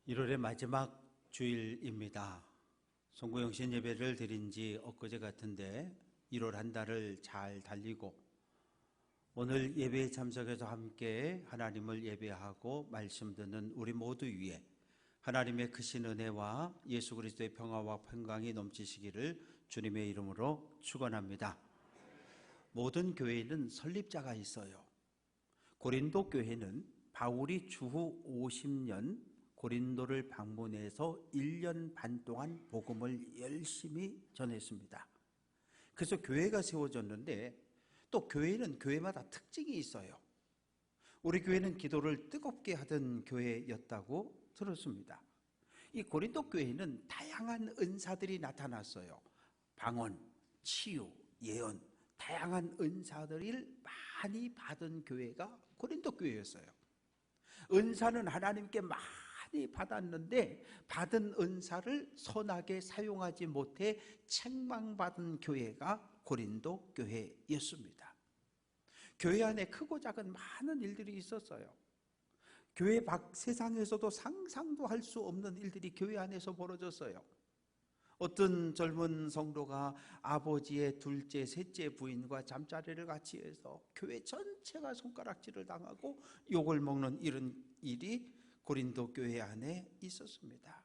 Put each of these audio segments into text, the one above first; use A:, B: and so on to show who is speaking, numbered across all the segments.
A: 1월의 마지막 주일입니다. 송구영신 예배를 드린 지 엊그제 같은데 1월 한 달을 잘 달리고 오늘 예배에 참석해서 함께 하나님을 예배하고 말씀 듣는 우리 모두 위에 하나님의 크신 은혜와 예수 그리스도의 평화와 평강이 넘치시기를 주님의 이름으로 축원합니다. 모든 교회에는 설립자가 있어요. 고린도 교회는 바울이 주후 50년 고린도를 방문해서 1년 반 동안 복음을 열심히 전했습니다. 그래서 교회가 세워졌는데 또 교회는 교회마다 특징이 있어요. 우리 교회는 기도를 뜨겁게 하던 교회였다고 들었습니다. 이 고린도 교회는 다양한 은사들이 나타났어요. 방언, 치유, 예언, 다양한 은사들을 많이 받은 교회가 고린도 교회였어요. 은사는 하나님께 많이 받았는데 받은 은사를 선하게 사용하지 못해 책망받은 교회가 고린도 교회였습니다. 교회 안에 크고 작은 많은 일들이 있었어요. 교회 밖 세상에서도 상상도 할 수 없는 일들이 교회 안에서 벌어졌어요. 어떤 젊은 성도가 아버지의 둘째, 셋째 부인과 잠자리를 같이 해서 교회 전체가 손가락질을 당하고 욕을 먹는 이런 일이 고린도 교회 안에 있었습니다.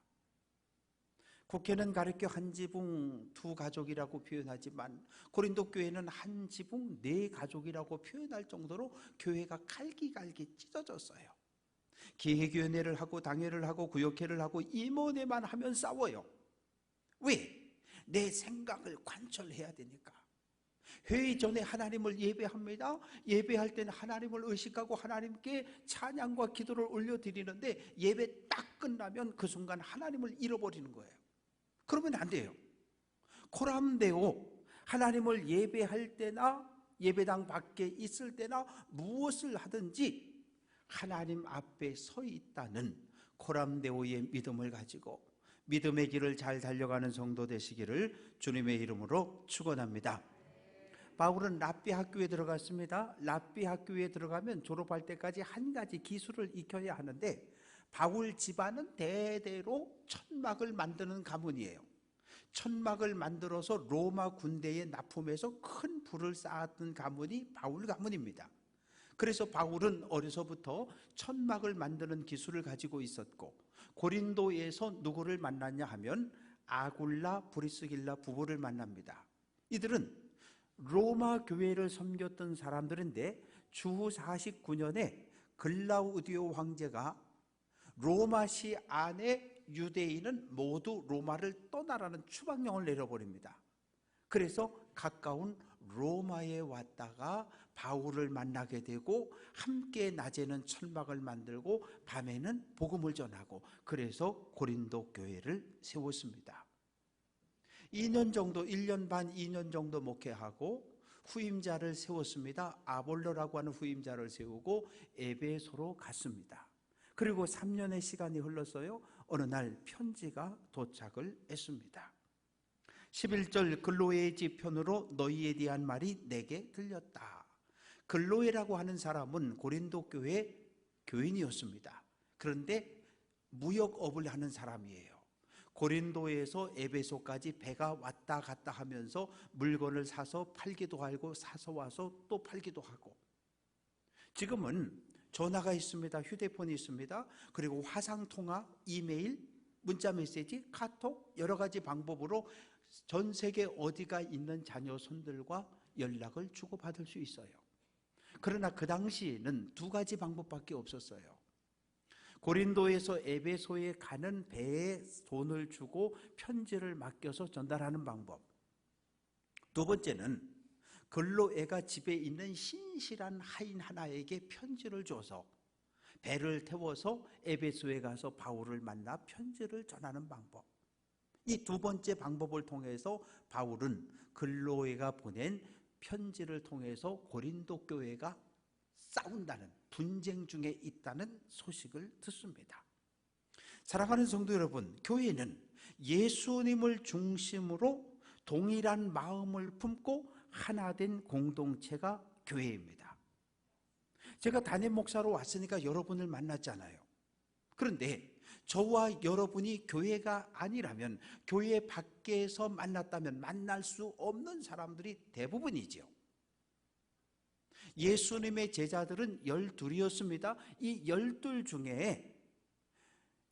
A: 국회는 가르쳐 한 지붕 두 가족이라고 표현하지만 고린도 교회는 한 지붕 네 가족이라고 표현할 정도로 교회가 갈기갈기 찢어졌어요. 기획위원회를 하고 당회를 하고 구역회를 하고 임원회만 하면 싸워요. 왜? 내 생각을 관철해야 되니까. 회의 전에 하나님을 예배합니다. 예배할 때는 하나님을 의식하고 하나님께 찬양과 기도를 올려드리는데 예배 딱 끝나면 그 순간 하나님을 잃어버리는 거예요. 그러면 안 돼요. 코람데오, 하나님을 예배할 때나 예배당 밖에 있을 때나 무엇을 하든지 하나님 앞에 서 있다는 코람데오의 믿음을 가지고 믿음의 길을 잘 달려가는 성도 되시기를 주님의 이름으로 축원합니다. 바울은 랍비 학교에 들어갔습니다. 랍비 학교에 들어가면 졸업할 때까지 한 가지 기술을 익혀야 하는데 바울 집안은 대대로 천막을 만드는 가문이에요. 천막을 만들어서 로마 군대에 납품해서 큰 불을 쌓았던 가문이 바울 가문입니다. 그래서 바울은 어려서부터 천막을 만드는 기술을 가지고 있었고 고린도에서 누구를 만났냐 하면 아굴라, 브리스길라 부부를 만납니다. 이들은 로마 교회를 섬겼던 사람들인데 주후 49년에 글라우디오 황제가 로마시 안에 유대인은 모두 로마를 떠나라는 추방령을 내려버립니다. 그래서 가까운 로마에 왔다가 바울을 만나게 되고 함께 낮에는 천막을 만들고 밤에는 복음을 전하고 그래서 고린도 교회를 세웠습니다. 2년 정도, 1년 반, 2년 정도 목회하고 후임자를 세웠습니다. 아볼로라고 하는 후임자를 세우고 에베소로 갔습니다. 그리고 3년의 시간이 흘렀어요. 어느 날 편지가 도착을 했습니다. 11절 글로에 집 편으로 너희에 대한 말이 내게 들렸다. 글로에라고 하는 사람은 고린도 교회 교인이었습니다. 그런데 무역업을 하는 사람이에요. 고린도에서 에베소까지 배가 왔다 갔다 하면서 물건을 사서 팔기도 하고 사서 와서 또 팔기도 하고 지금은 전화가 있습니다. 휴대폰이 있습니다. 그리고 화상통화, 이메일, 문자메시지, 카톡 여러 가지 방법으로 전 세계 어디가 있는 자녀 손들과 연락을 주고받을 수 있어요. 그러나 그 당시에는 두 가지 방법밖에 없었어요. 고린도에서 에베소에 가는 배에 돈을 주고 편지를 맡겨서 전달하는 방법. 두 번째는 글로에가 집에 있는 신실한 하인 하나에게 편지를 줘서 배를 태워서 에베소에 가서 바울을 만나 편지를 전하는 방법. 이 두 번째 방법을 통해서 바울은 글로에가 보낸 편지를 통해서 고린도 교회가 싸운다는, 분쟁 중에 있다는 소식을 듣습니다. 사랑하는 성도 여러분, 교회는 예수님을 중심으로 동일한 마음을 품고 하나 된 공동체가 교회입니다. 제가 담임 목사로 왔으니까 여러분을 만났잖아요. 그런데 저와 여러분이 교회가 아니라면, 교회 밖에서 만났다면 만날 수 없는 사람들이 대부분이지요. 예수님의 제자들은 12이었습니다. 이 12 중에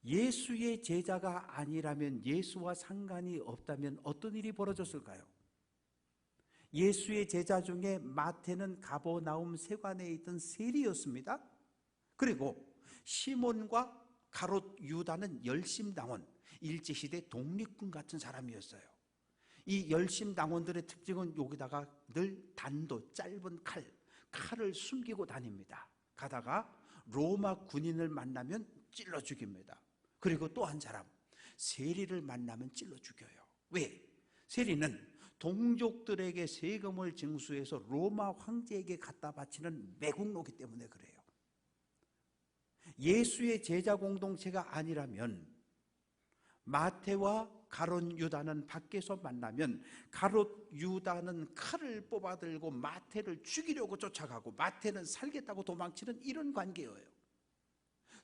A: 예수의 제자가 아니라면, 예수와 상관이 없다면 어떤 일이 벌어졌을까요? 예수의 제자 중에 마태는 가버나움 세관에 있던 세리였습니다. 그리고 시몬과 가롯 유다는 열심당원, 일제시대 독립군 같은 사람이었어요. 이 열심당원들의 특징은 여기다가 늘 단도, 짧은 칼을 숨기고 다닙니다. 가다가 로마 군인을 만나면 찔러 죽입니다. 그리고 또 한 사람, 세리를 만나면 찔러 죽여요. 왜? 세리는 동족들에게 세금을 징수해서 로마 황제에게 갖다 바치는 매국노기 때문에 그래요. 예수의 제자 공동체가 아니라면, 마태와 가롯 유다는 밖에서 만나면 가롯 유다는 칼을 뽑아들고 마태를 죽이려고 쫓아가고, 마태는 살겠다고 도망치는 이런 관계예요.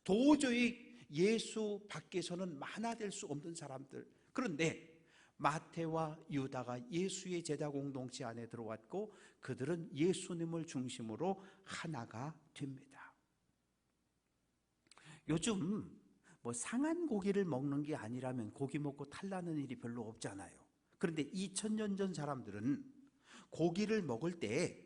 A: 도저히 예수 밖에서는 하나 될 수 없는 사람들. 그런데 마태와 유다가 예수의 제자 공동체 안에 들어왔고, 그들은 예수님을 중심으로 하나가 됩니다. 요즘 상한 고기를 먹는 게 아니라면 고기 먹고 탈나는 일이 별로 없잖아요. 그런데 2000년 전 사람들은 고기를 먹을 때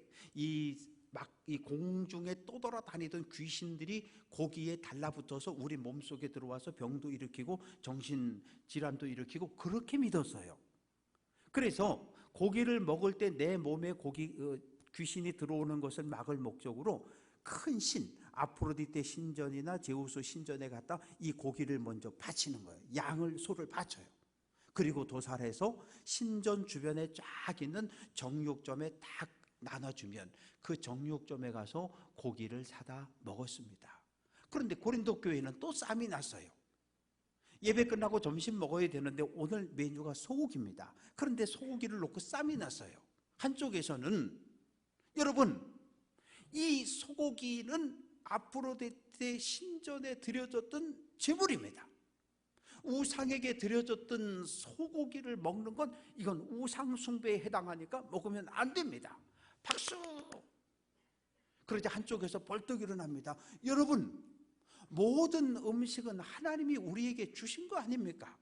A: 이 공중에 떠돌아다니던 귀신들이 고기에 달라붙어서 우리 몸속에 들어와서 병도 일으키고 정신질환도 일으키고 그렇게 믿었어요. 그래서 고기를 먹을 때 내 몸에 귀신이 들어오는 것을 막을 목적으로 큰 신, 아프로디테 신전이나 제우스 신전에 갔다 이 고기를 먼저 바치는 거예요. 소를 바쳐요. 그리고 도살해서 신전 주변에 쫙 있는 정육점에 딱 나눠주면 그 정육점에 가서 고기를 사다 먹었습니다. 그런데 고린도 교회는 또 쌈이 났어요. 예배 끝나고 점심 먹어야 되는데 오늘 메뉴가 소고기입니다. 그런데 소고기를 놓고 쌈이 났어요. 한쪽에서는, 여러분, 이 소고기는 아프로디테 신전에 드려졌던 제물입니다. 우상에게 드려졌던 소고기를 먹는 건 이건 우상 숭배에 해당하니까 먹으면 안 됩니다. 박수! 그러자 한쪽에서 벌떡 일어납니다. 여러분, 모든 음식은 하나님이 우리에게 주신 거 아닙니까?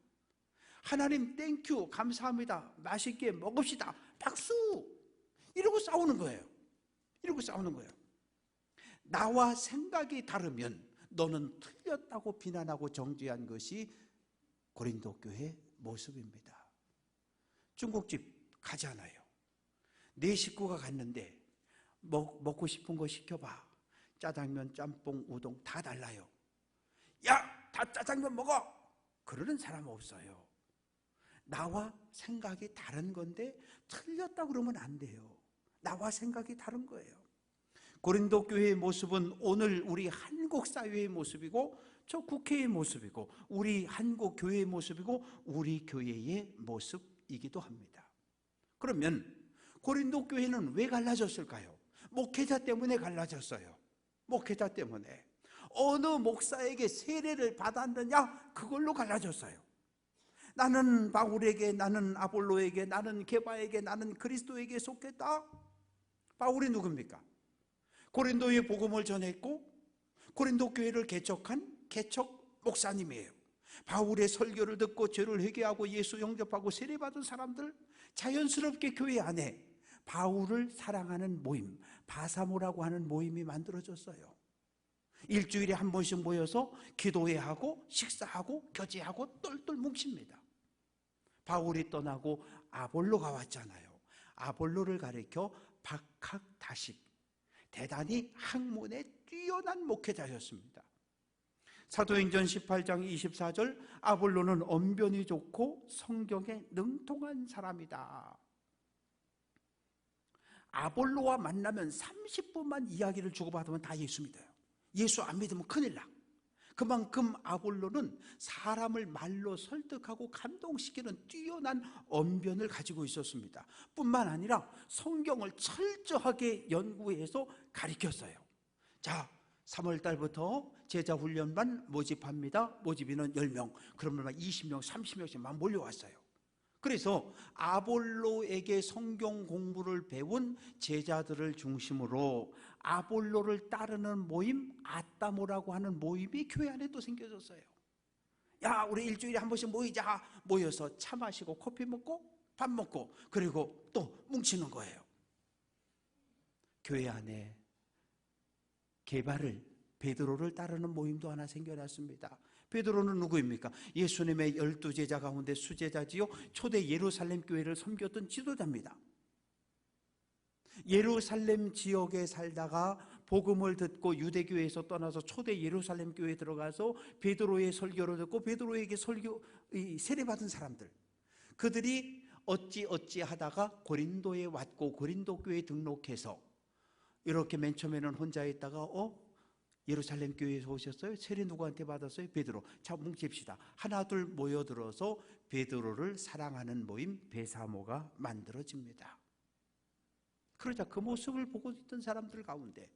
A: 하나님 땡큐, 감사합니다, 맛있게 먹읍시다, 박수! 이러고 싸우는 거예요. 나와 생각이 다르면 너는 틀렸다고 비난하고 정죄한 것이 고린도 교회 모습입니다. 중국집 가잖아요. 네 식구가 갔는데 먹고 싶은 거 시켜봐. 짜장면, 짬뽕, 우동 다 달라요. 야, 다 짜장면 먹어! 그러는 사람 없어요. 나와 생각이 다른 건데 틀렸다고 그러면 안 돼요. 나와 생각이 다른 거예요. 고린도 교회의 모습은 오늘 우리 한국 사회의 모습이고, 저 국회의 모습이고, 우리 한국 교회의 모습이고, 우리 교회의 모습이기도 합니다. 그러면 고린도 교회는 왜 갈라졌을까요? 목회자 때문에 갈라졌어요. 목회자 때문에. 어느 목사에게 세례를 받았느냐, 그걸로 갈라졌어요. 나는 바울에게, 나는 아볼로에게, 나는 게바에게, 나는 그리스도에게 속했다. 바울이 누굽니까? 고린도에 복음을 전했고 고린도 교회를 개척한 개척 목사님이에요. 바울의 설교를 듣고 죄를 회개하고 예수 영접하고 세례받은 사람들, 자연스럽게 교회 안에 바울을 사랑하는 모임, 바사모라고 하는 모임이 만들어졌어요. 일주일에 한 번씩 모여서 기도회 하고 식사하고 교제하고 똘똘 뭉칩니다. 바울이 떠나고 아볼로가 왔잖아요. 아볼로를 가리켜 박학다식, 대단히 학문에 뛰어난 목회자였습니다. 사도행전 18장 24절, 아볼로는 언변이 좋고 성경에 능통한 사람이다. 아볼로와 만나면 30분만 이야기를 주고받으면 다 예수 믿어요. 예수 안 믿으면 큰일 나. 그만큼 아볼로는 사람을 말로 설득하고 감동시키는 뛰어난 언변을 가지고 있었습니다. 뿐만 아니라 성경을 철저하게 연구해서 가르쳤어요. 자, 3월 달부터 제자 훈련반 모집합니다. 모집인은 10명. 그러면 막 20명, 30명씩 막 몰려왔어요. 그래서 아볼로에게 성경 공부를 배운 제자들을 중심으로 아볼로를 따르는 모임, 아따모라고 하는 모임이 교회 안에 또 생겨졌어요. 야, 우리 일주일에 한 번씩 모이자. 모여서 차 마시고 커피 먹고 밥 먹고 그리고 또 뭉치는 거예요. 교회 안에 개발을, 베드로를 따르는 모임도 하나 생겨났습니다. 베드로는 누구입니까? 예수님의 12제자 가운데 수제자지요. 초대 예루살렘 교회를 섬겼던 지도자입니다. 예루살렘 지역에 살다가 복음을 듣고 유대교회에서 떠나서 초대 예루살렘 교회에 들어가서 베드로의 설교를 듣고 베드로에게 세례받은 사람들, 그들이 어찌 하다가 고린도에 왔고 고린도 교회에 등록해서 이렇게 맨 처음에는 혼자 있다가 예루살렘 교회에서 오셨어요? 세례 누구한테 받았어요? 베드로. 자, 뭉칩시다. 하나 둘 모여들어서 베드로를 사랑하는 모임 베사모가 만들어집니다. 그러자 그 모습을 보고 있던 사람들 가운데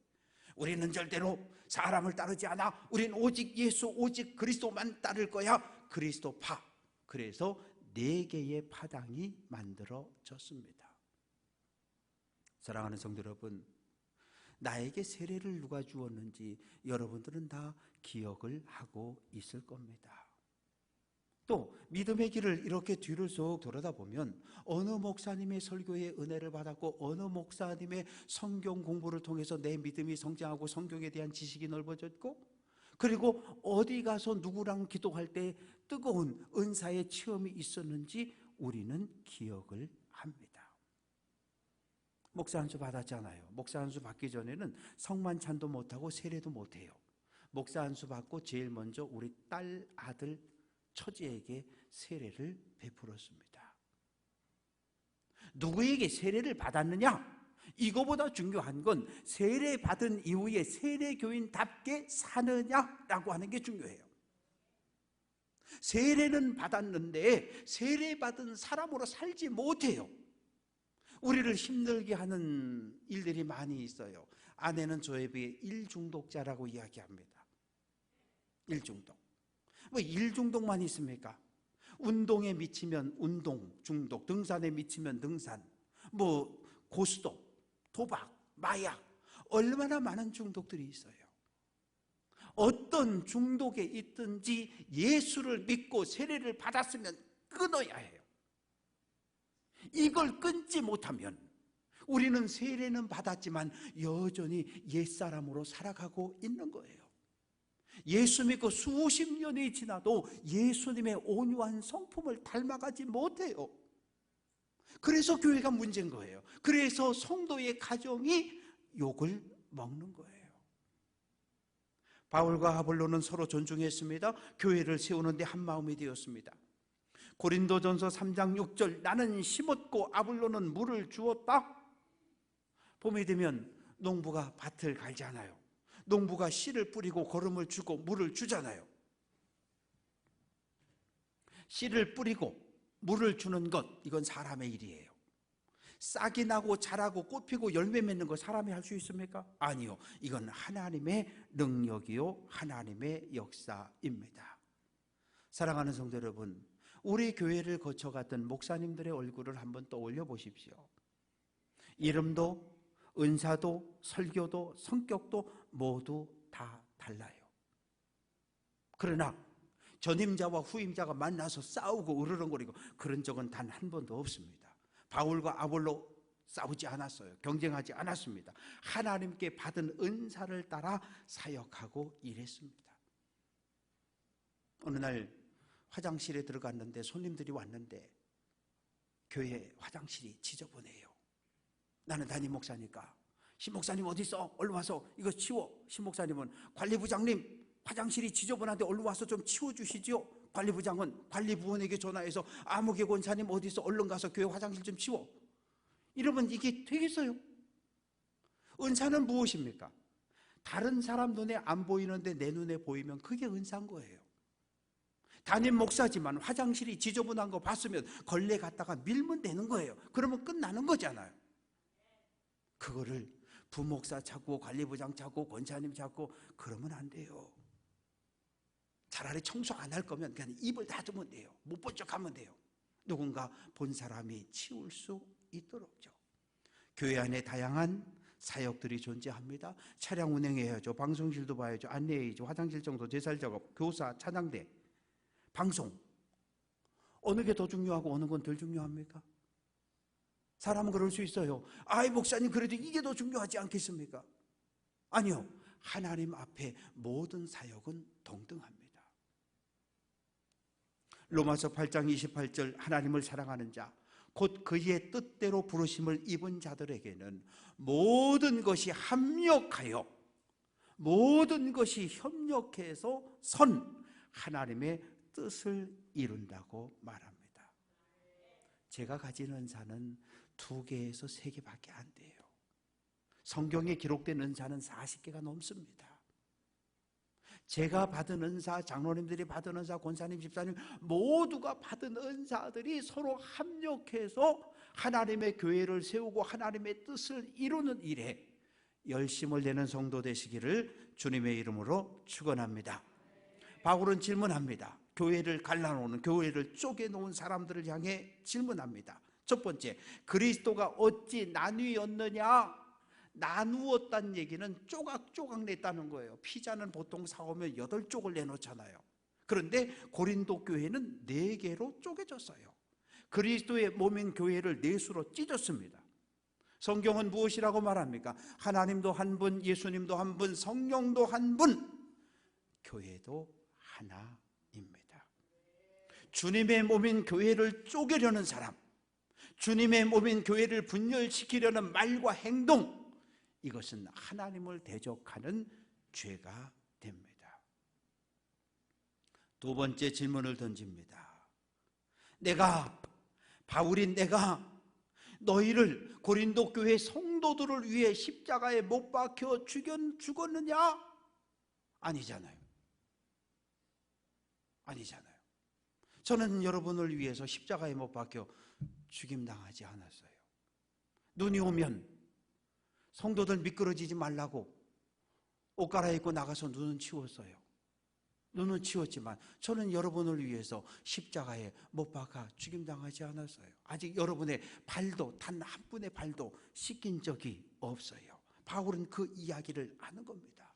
A: 우리는 절대로 사람을 따르지 않아. 우린 오직 예수, 오직 그리스도만 따를 거야. 그리스도파. 그래서 4개의 파당이 만들어졌습니다. 사랑하는 성도 여러분, 나에게 세례를 누가 주었는지 여러분들은 다 기억을 하고 있을 겁니다. 또 믿음의 길을 이렇게 뒤를 쭉 돌아다 보면 어느 목사님의 설교에 은혜를 받았고 어느 목사님의 성경 공부를 통해서 내 믿음이 성장하고 성경에 대한 지식이 넓어졌고, 그리고 어디 가서 누구랑 기도할 때 뜨거운 은사의 체험이 있었는지 우리는 기억을 합니다. 목사 안수 받았잖아요. 목사 안수 받기 전에는 성만찬도 못하고 세례도 못해요. 목사 안수 받고 제일 먼저 우리 딸, 아들, 처제에게 세례를 베풀었습니다. 누구에게 세례를 받았느냐? 이거보다 중요한 건 세례 받은 이후에 세례교인답게 사느냐라고 하는 게 중요해요. 세례는 받았는데 세례 받은 사람으로 살지 못해요. 우리를 힘들게 하는 일들이 많이 있어요. 아내는 저에 비해 일중독자라고 이야기합니다. 일중독. 뭐 일중독만 있습니까? 운동에 미치면 운동 중독, 등산에 미치면 등산, 뭐 고스톱, 도박, 마약, 얼마나 많은 중독들이 있어요. 어떤 중독에 있든지 예수를 믿고 세례를 받았으면 끊어야 해요. 이걸 끊지 못하면 우리는 세례는 받았지만 여전히 옛사람으로 살아가고 있는 거예요. 예수 믿고 수십 년이 지나도 예수님의 온유한 성품을 닮아가지 못해요. 그래서 교회가 문제인 거예요. 그래서 성도의 가정이 욕을 먹는 거예요. 바울과 아볼로는 서로 존중했습니다. 교회를 세우는데 한 마음이 되었습니다. 고린도전서 3장 6절, 나는 심었고 아볼로는 물을 주었다. 봄이 되면 농부가 밭을 갈잖아요. 농부가 씨를 뿌리고 거름을 주고 물을 주잖아요. 씨를 뿌리고 물을 주는 것, 이건 사람의 일이에요. 싹이 나고 자라고 꽃 피고 열매 맺는 거 사람이 할 수 있습니까? 아니요. 이건 하나님의 능력이요, 하나님의 역사입니다. 사랑하는 성도 여러분, 우리 교회를 거쳐갔던 목사님들의 얼굴을 한번 떠올려 보십시오. 이름도, 은사도, 설교도, 성격도 모두 다 달라요. 그러나 전임자와 후임자가 만나서 싸우고 으르렁거리고 그런 적은 단 한 번도 없습니다. 바울과 아볼로 싸우지 않았어요. 경쟁하지 않았습니다. 하나님께 받은 은사를 따라 사역하고 일했습니다. 어느 날 화장실에 들어갔는데 손님들이 왔는데 교회 화장실이 지저분해요. 나는 담임 목사니까 신 목사님 어디 있어? 얼른 와서 이거 치워. 신 목사님은 관리부장님 화장실이 지저분한데 얼른 와서 좀 치워주시죠. 관리부장은 관리부원에게 전화해서 아무개 권사님 어디 있어? 얼른 가서 교회 화장실 좀 치워. 이러면 이게 되겠어요? 은사는 무엇입니까? 다른 사람 눈에 안 보이는데 내 눈에 보이면 그게 은사인 거예요. 담임 목사지만 화장실이 지저분한 거 봤으면 걸레 갖다가 밀면 되는 거예요. 그러면 끝나는 거잖아요. 그거를 부목사 찾고 관리부장 찾고 권사님 찾고 그러면 안 돼요. 차라리 청소 안 할 거면 그냥 입을 닫으면 돼요. 못 본 척 하면 돼요. 누군가 본 사람이 치울 수 있도록요. 교회 안에 다양한 사역들이 존재합니다. 차량 운행해야죠. 방송실도 봐야죠. 안내해야죠. 화장실 정도, 제살 작업, 교사, 찬양대, 방송. 어느 게 더 중요하고 어느 건 덜 중요합니까? 사람은 그럴 수 있어요. 아이 목사님 그래도 이게 더 중요하지 않겠습니까? 아니요. 하나님 앞에 모든 사역은 동등합니다. 로마서 8장 28절 하나님을 사랑하는 자 곧 그의 뜻대로 부르심을 입은 자들에게는 모든 것이 합력하여 모든 것이 협력해서 선 하나님의 뜻을 이룬다고 말합니다. 제가 가진 은사는 2개에서 3개밖에 안 돼요. 성경에 기록된 은사는 40개가 넘습니다. 제가 받은 은사, 장로님들이 받은 은사, 권사님, 집사님 모두가 받은 은사들이 서로 합력해서 하나님의 교회를 세우고 하나님의 뜻을 이루는 일에 열심을 내는 성도 되시기를 주님의 이름으로 축원합니다. 바울은 질문합니다. 교회를 갈라놓는, 교회를 쪼개놓은 사람들을 향해 질문합니다. 첫 번째, 그리스도가 어찌 나뉘었느냐? 나누었다는 얘기는 조각조각 냈다는 거예요. 피자는 보통 사오면 8쪽을 내놓잖아요. 그런데 고린도 교회는 4개로 쪼개졌어요. 그리스도의 몸인 교회를 4수로 찢었습니다. 성경은 무엇이라고 말합니까? 하나님도 한 분, 예수님도 한 분, 성령도 한 분, 교회도 하나입니다. 주님의 몸인 교회를 쪼개려는 사람, 주님의 몸인 교회를 분열시키려는 말과 행동, 이것은 하나님을 대적하는 죄가 됩니다. 2번째 질문을 던집니다. 바울인 내가 너희를 고린도 교회 성도들을 위해 십자가에 못 박혀 죽었느냐? 아니잖아요. 저는 여러분을 위해서 십자가에 못 박혀 죽임당하지 않았어요. 눈이 오면 성도들 미끄러지지 말라고 옷 갈아입고 나가서 눈은 치웠어요. 눈은 치웠지만 저는 여러분을 위해서 십자가에 못 박아 죽임당하지 않았어요. 아직 여러분의 발도, 단 한 분의 발도 씻긴 적이 없어요. 바울은 그 이야기를 하는 겁니다.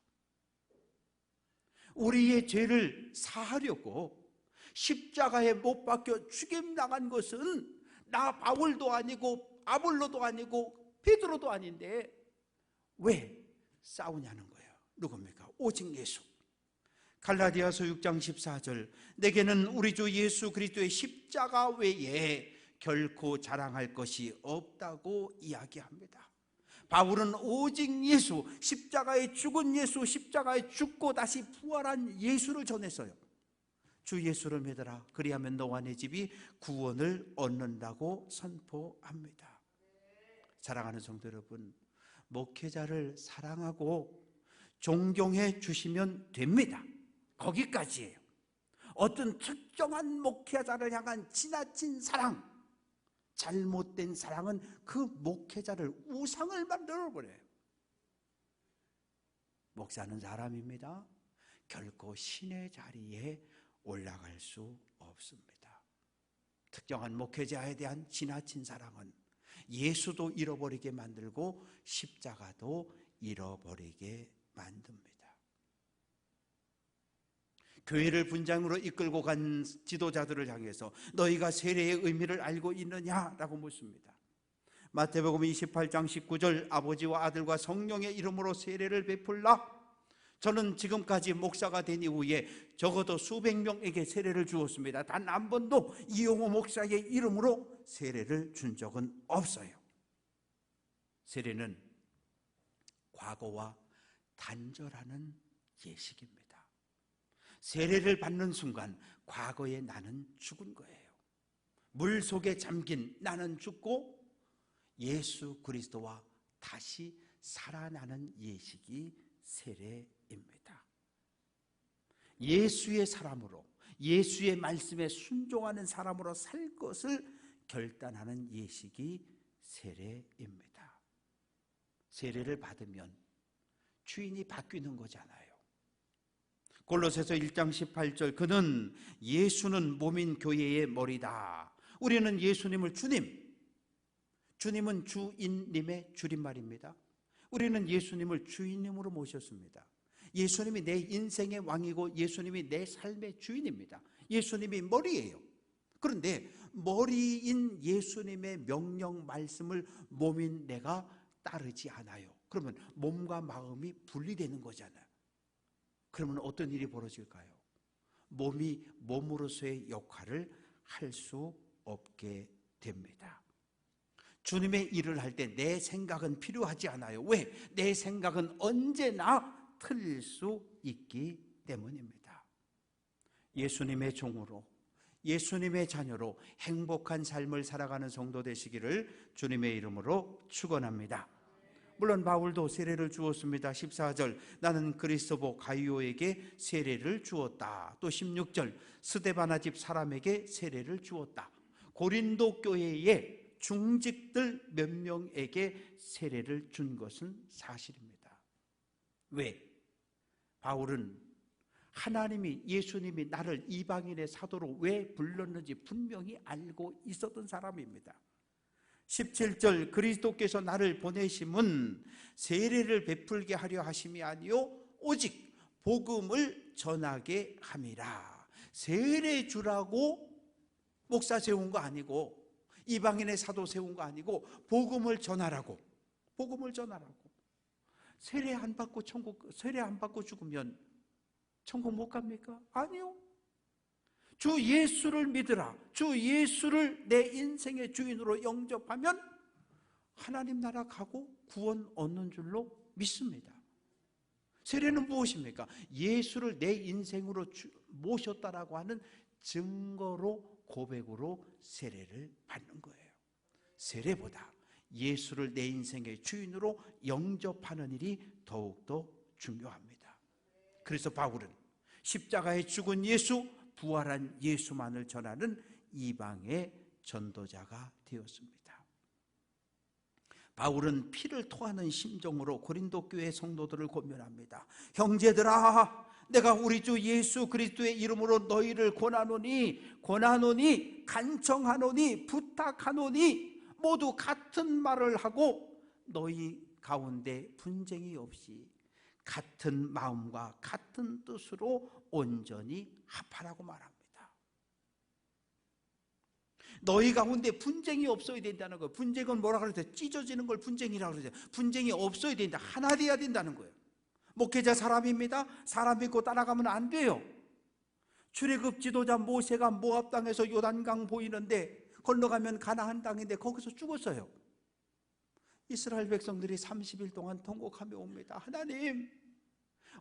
A: 우리의 죄를 사하려고 십자가에 못 박혀 죽임당한 것은 나 바울도 아니고 아볼로도 아니고 베드로도 아닌데 왜 싸우냐는 거예요. 누굽니까? 오직 예수. 갈라디아서 6장 14절 내게는 우리 주 예수 그리스도의 십자가 외에 결코 자랑할 것이 없다고 이야기합니다. 바울은 오직 예수, 십자가에 죽은 예수, 십자가에 죽고 다시 부활한 예수를 전했어요. 주 예수를 믿어라. 그리하면 너와 내 집이 구원을 얻는다고 선포합니다. 사랑하는 성도 여러분, 목회자를 사랑하고 존경해 주시면 됩니다. 거기까지예요. 어떤 특정한 목회자를 향한 지나친 사랑, 잘못된 사랑은 그 목회자를 우상을 만들어버려요. 목사는 사람입니다. 결코 신의 자리에 올라갈 수 없습니다. 특정한 목회자에 대한 지나친 사랑은 예수도 잃어버리게 만들고 십자가도 잃어버리게 만듭니다. 교회를 분장으로 이끌고 간 지도자들을 향해서 너희가 세례의 의미를 알고 있느냐라고 묻습니다. 마태복음 28장 19절 아버지와 아들과 성령의 이름으로 세례를 베풀라. 저는 지금까지 목사가 된 이후에 적어도 수백 명에게 세례를 주었습니다. 단 한 번도 이용호 목사의 이름으로 세례를 준 적은 없어요. 세례는 과거와 단절하는 예식입니다. 세례를 받는 순간 과거의 나는 죽은 거예요. 물 속에 잠긴 나는 죽고 예수 그리스도와 다시 살아나는 예식이 세례입니다. 예수의 사람으로, 예수의 말씀에 순종하는 사람으로 살 것을 결단하는 예식이 세례입니다. 세례를 받으면 주인이 바뀌는 거잖아요. 골로새서 1장 18절, 그는 예수는 몸인 교회의 머리다. 우리는 예수님을 주님은 주인님의 줄임말입니다. 우리는 예수님을 주인님으로 모셨습니다. 예수님이 내 인생의 왕이고 예수님이 내 삶의 주인입니다. 예수님이 머리예요. 그런데 머리인 예수님의 명령 말씀을 몸인 내가 따르지 않아요. 그러면 몸과 마음이 분리되는 거잖아요. 그러면 어떤 일이 벌어질까요? 몸이 몸으로서의 역할을 할 수 없게 됩니다. 주님의 일을 할 때 내 생각은 필요하지 않아요. 왜? 내 생각은 언제나 틀릴 수 있기 때문입니다. 예수님의 종으로, 예수님의 자녀로 행복한 삶을 살아가는 성도 되시기를 주님의 이름으로 축원합니다. 물론 바울도 세례를 주었습니다. 14절, 나는 그리스도 가이오에게 세례를 주었다. 또 16절, 스데바나 집 사람에게 세례를 주었다. 고린도 교회의 중직들 몇 명에게 세례를 준 것은 사실입니다. 왜? 바울은 하나님이, 예수님이 나를 이방인의 사도로 왜 불렀는지 분명히 알고 있었던 사람입니다. 17절, 그리스도께서 나를 보내심은 세례를 베풀게 하려 하심이 아니요 오직 복음을 전하게 함이라. 세례 주라고 목사 세운 거 아니고, 이방인의 사도 세운 거 아니고, 복음을 전하라고. 세례 안 받고 세례 안 받고 죽으면 천국 못 갑니까? 아니요. 주 예수를 믿으라. 주 예수를 내 인생의 주인으로 영접하면 하나님 나라 가고 구원 얻는 줄로 믿습니다. 세례는 무엇입니까? 예수를 내 인생으로 모셨다라고 하는 증거로, 고백으로 세례를 받는 거예요. 세례보다 예수를 내 인생의 주인으로 영접하는 일이 더욱더 중요합니다. 그래서 바울은 십자가에 죽은 예수, 부활한 예수만을 전하는 이방의 전도자가 되었습니다. 바울은 피를 토하는 심정으로 고린도 교회 성도들을 권면합니다. 형제들아, 내가 우리 주 예수 그리스도의 이름으로 너희를 권하노니 간청하노니 부탁하노니 모두 같은 말을 하고 너희 가운데 분쟁이 없이 같은 마음과 같은 뜻으로 온전히 합하라고 말합니다. 너희 가운데 분쟁이 없어야 된다는 거예요. 분쟁은 뭐라 그러죠? 찢어지는 걸 분쟁이라고 그러죠. 분쟁이 없어야 된다. 하나 돼야 된다는 거예요. 목회자 사람입니다. 사람 믿고 따라가면 안 돼요. 출애굽 지도자 모세가 모압 땅에서 요단강 보이는데 건너가면 가나안 땅인데 거기서 죽었어요. 이스라엘 백성들이 30일 동안 통곡하며 옵니다. 하나님,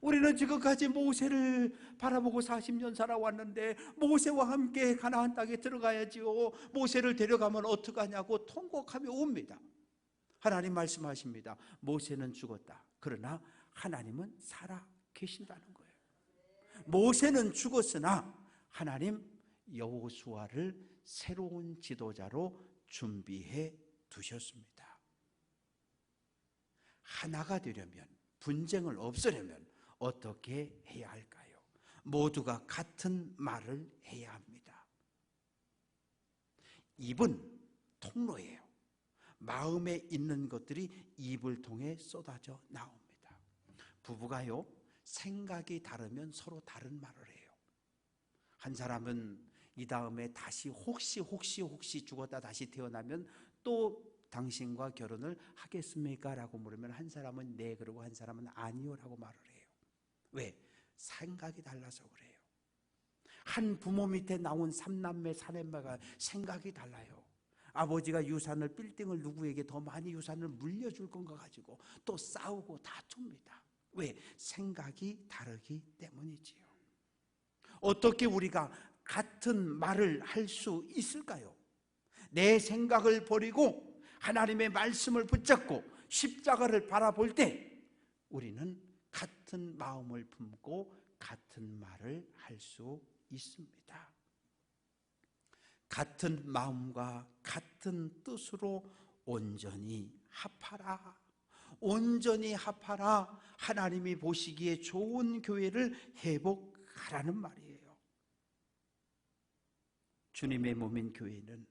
A: 우리는 지금까지 모세를 바라보고 40년 살아왔는데 모세와 함께 가나안 땅에 들어가야지요. 모세를 데려가면 어떡하냐고 통곡하며 옵니다. 하나님 말씀하십니다. 모세는 죽었다. 그러나 하나님은 살아 계신다는 거예요. 모세는 죽었으나 하나님 여호수아를 새로운 지도자로 준비해 두셨습니다. 하나가 되려면, 분쟁을 없애려면 어떻게 해야 할까요? 모두가 같은 말을 해야 합니다. 입은 통로예요. 마음에 있는 것들이 입을 통해 쏟아져 나옵니다. 부부가요, 생각이 다르면 서로 다른 말을 해요. 한 사람은 이 다음에 다시 혹시 죽었다 다시 태어나면 또 당신과 결혼을 하겠습니까? 라고 물으면 한 사람은 네, 그러고 한 사람은 아니요 라고 말을 해요. 왜? 생각이 달라서 그래요. 한 부모 밑에 나온 3남매 4남매가 생각이 달라요. 아버지가 유산을, 빌딩을 누구에게 더 많이 유산을 물려줄 건가 가지고 또 싸우고 다툽니다. 왜? 생각이 다르기 때문이지요. 어떻게 우리가 같은 말을 할 수 있을까요? 내 생각을 버리고 하나님의 말씀을 붙잡고 십자가를 바라볼 때 우리는 같은 마음을 품고 같은 말을 할 수 있습니다. 같은 마음과 같은 뜻으로 온전히 합하라. 온전히 합하라. 하나님이 보시기에 좋은 교회를 회복하라는 말이에요. 주님의 몸인 교회는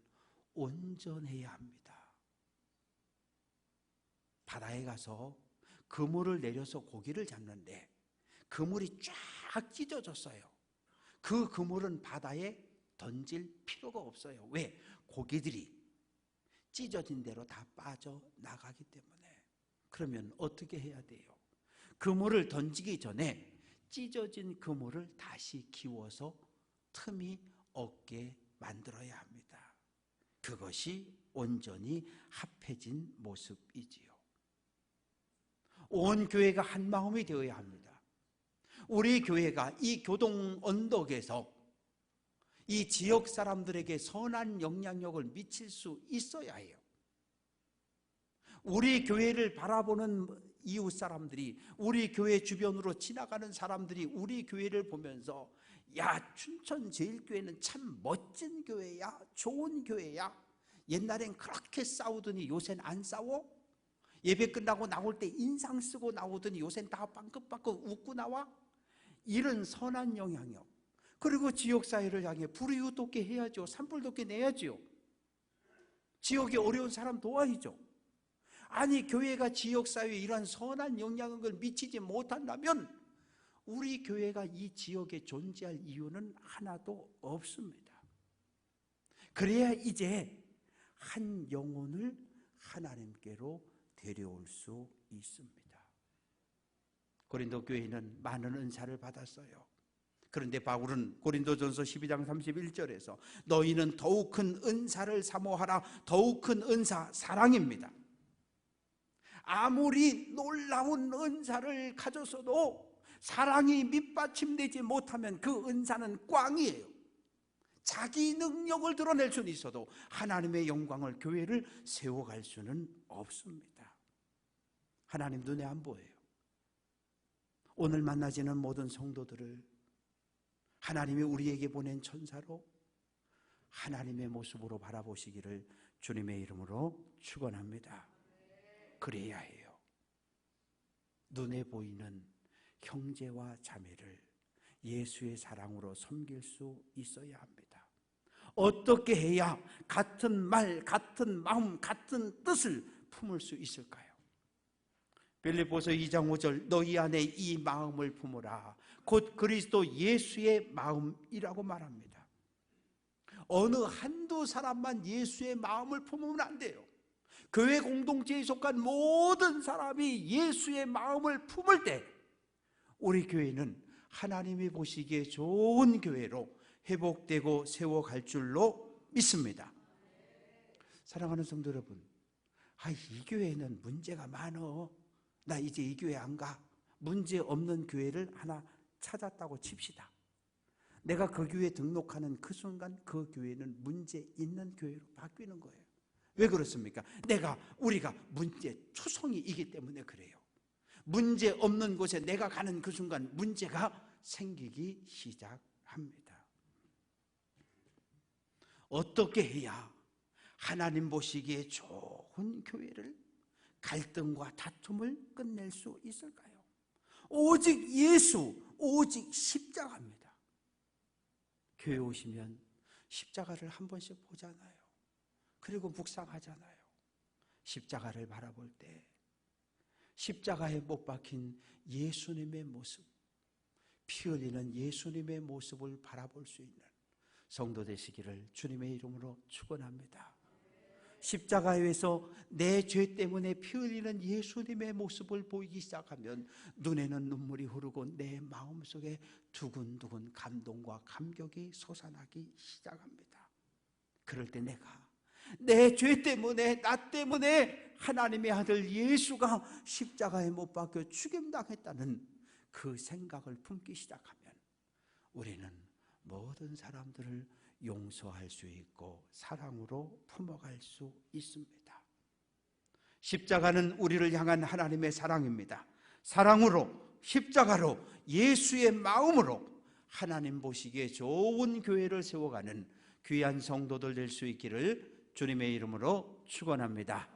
A: 온전해야 합니다. 바다에 가서 그물을 내려서 고기를 잡는데 그물이 쫙 찢어졌어요. 그 그물은 바다에 던질 필요가 없어요. 왜? 고기들이 찢어진 대로 다 빠져나가기 때문에. 그러면 어떻게 해야 돼요? 그물을 던지기 전에 찢어진 그물을 다시 기워서 틈이 없게 만들어야 합니다. 그것이 온전히 합해진 모습이지요. 온 교회가 한 마음이 되어야 합니다. 우리 교회가 이 교동 언덕에서 이 지역 사람들에게 선한 영향력을 미칠 수 있어야 해요. 우리 교회를 바라보는 이웃 사람들이, 우리 교회 주변으로 지나가는 사람들이 우리 교회를 보면서 야, 춘천제일교회는 참 멋진 교회야, 좋은 교회야. 옛날엔 그렇게 싸우더니 요새는 안 싸워? 예배 끝나고 나올 때 인상 쓰고 나오더니 요새는 다 빵긋빵긋 웃고 나와? 이런 선한 영향력. 그리고 지역사회를 향해 불이웃 돕게 해야죠. 산불 돕게 내야죠. 지역에 어려운 사람 도와야죠. 아니, 교회가 지역사회에 이런 선한 영향력을 미치지 못한다면 우리 교회가 이 지역에 존재할 이유는 하나도 없습니다. 그래야 이제 한 영혼을 하나님께로 데려올 수 있습니다. 고린도 교회는 많은 은사를 받았어요. 그런데 바울은 고린도전서 12장 31절에서 너희는 더욱 큰 은사를 사모하라. 더욱 큰 은사, 사랑입니다. 아무리 놀라운 은사를 가졌어도 사랑이 밑받침되지 못하면 그 은사는 꽝이에요. 자기 능력을 드러낼 수는 있어도 하나님의 영광을, 교회를 세워갈 수는 없습니다. 하나님 눈에 안 보여요. 오늘 만나지는 모든 성도들을 하나님이 우리에게 보낸 천사로 하나님의 모습으로 바라보시기를 주님의 이름으로 축원합니다. 그래야 해요. 눈에 보이는 형제와 자매를 예수의 사랑으로 섬길 수 있어야 합니다. 어떻게 해야 같은 말, 같은 마음, 같은 뜻을 품을 수 있을까요? 빌립보서 2장 5절 너희 안에 이 마음을 품으라. 곧 그리스도 예수의 마음이라고 말합니다. 어느 한두 사람만 예수의 마음을 품으면 안 돼요. 교회 공동체에 속한 모든 사람이 예수의 마음을 품을 때 우리 교회는 하나님이 보시기에 좋은 교회로 회복되고 세워갈 줄로 믿습니다. 사랑하는 성도 여러분, 이 교회는 문제가 많어. 나 이제 이 교회 안 가. 문제 없는 교회를 하나 찾았다고 칩시다. 내가 그 교회에 등록하는 그 순간 그 교회는 문제 있는 교회로 바뀌는 거예요. 왜 그렇습니까? 우리가 문제 초성이기 때문에 그래요. 문제 없는 곳에 내가 가는 그 순간 문제가 생기기 시작합니다. 어떻게 해야 하나님 보시기에 좋은 교회를, 갈등과 다툼을 끝낼 수 있을까요? 오직 예수, 오직 십자가입니다. 교회 오시면 십자가를 한 번씩 보잖아요. 그리고 묵상하잖아요. 십자가를 바라볼 때 십자가에 못 박힌 예수님의 모습, 피 흘리는 예수님의 모습을 바라볼 수 있는 성도 되시기를 주님의 이름으로 축원합니다. 십자가에서 내 죄 때문에 피 흘리는 예수님의 모습을 보이기 시작하면 눈에는 눈물이 흐르고 내 마음속에 두근두근 감동과 감격이 솟아나기 시작합니다. 그럴 때 내가 내 죄 때문에, 나 때문에 하나님의 아들 예수가 십자가에 못 박혀 죽임당했다는 그 생각을 품기 시작하면 우리는 모든 사람들을 용서할 수 있고 사랑으로 품어갈 수 있습니다. 십자가는 우리를 향한 하나님의 사랑입니다. 사랑으로, 십자가로, 예수의 마음으로 하나님 보시기에 좋은 교회를 세워가는 귀한 성도들 될 수 있기를 주님의 이름으로 축원합니다.